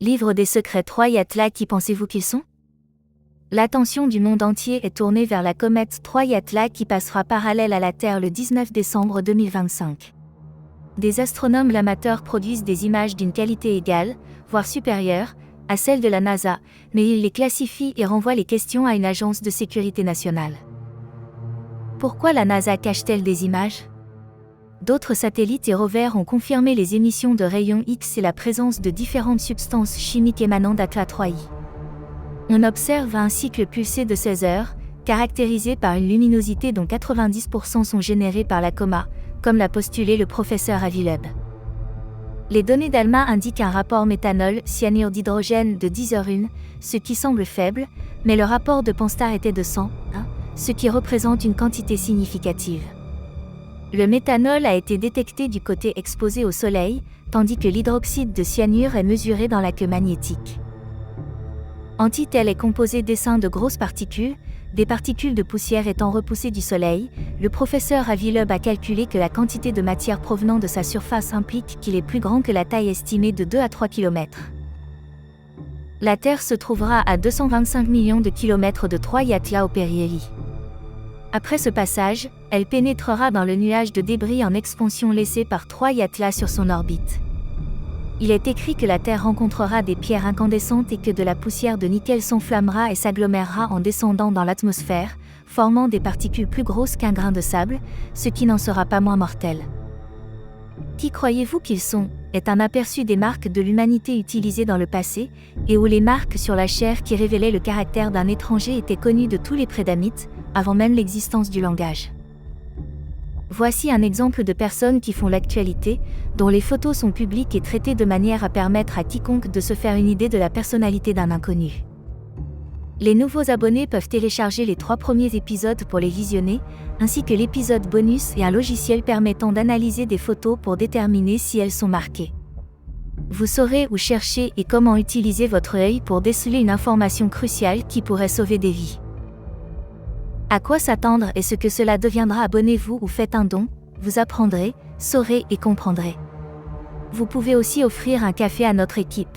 Livre des secrets 3 Yatla, qui pensez-vous qu'ils sont? L'attention du monde entier est tournée vers la comète 3 Yatla qui passera parallèle à la Terre le 19 décembre 2025. Des astronomes amateurs produisent des images d'une qualité égale, voire supérieure, à celle de la NASA, mais ils les classifient et renvoient les questions à une agence de sécurité nationale. Pourquoi la NASA cache-t-elle des images? D'autres satellites et rovers ont confirmé les émissions de rayons X et la présence de différentes substances chimiques émanant d'Atla 3i. On observe un cycle pulsé de 16 heures, caractérisé par une luminosité dont 90% sont générés par la coma, comme l'a postulé le professeur Avi Loeb. Les données d'ALMA indiquent un rapport méthanol-cyanure d'hydrogène de 10h1, ce qui semble faible, mais le rapport de Panstar était de 100, ce qui représente une quantité significative. Le méthanol a été détecté du côté exposé au soleil, tandis que l'hydroxyde de cyanure est mesuré dans la queue magnétique. Antitel est composé d'essaims de grosses particules, des particules de poussière étant repoussées du soleil. Le professeur Avi Loeb a calculé que la quantité de matière provenant de sa surface implique qu'il est plus grand que la taille estimée de 2 à 3 km. La Terre se trouvera à 225 millions de kilomètres de 3 Yatla au périhélie. Après ce passage, elle pénétrera dans le nuage de débris en expansion laissé par 3 Yatla sur son orbite. Il est écrit que la Terre rencontrera des pierres incandescentes et que de la poussière de nickel s'enflammera et s'agglomérera en descendant dans l'atmosphère, formant des particules plus grosses qu'un grain de sable, ce qui n'en sera pas moins mortel. Qui croyez-vous qu'ils sont, est un aperçu des marques de l'humanité utilisées dans le passé, et où les marques sur la chair qui révélaient le caractère d'un étranger étaient connues de tous les prédamites, avant même l'existence du langage. Voici un exemple de personnes qui font l'actualité, dont les photos sont publiques et traitées de manière à permettre à quiconque de se faire une idée de la personnalité d'un inconnu. Les nouveaux abonnés peuvent télécharger les 3 premiers épisodes pour les visionner, ainsi que l'épisode bonus et un logiciel permettant d'analyser des photos pour déterminer si elles sont marquées. Vous saurez où chercher et comment utiliser votre œil pour déceler une information cruciale qui pourrait sauver des vies. À quoi s'attendre et ce que cela deviendra? Abonnez-vous ou faites un don, vous apprendrez, saurez et comprendrez. Vous pouvez aussi offrir un café à notre équipe.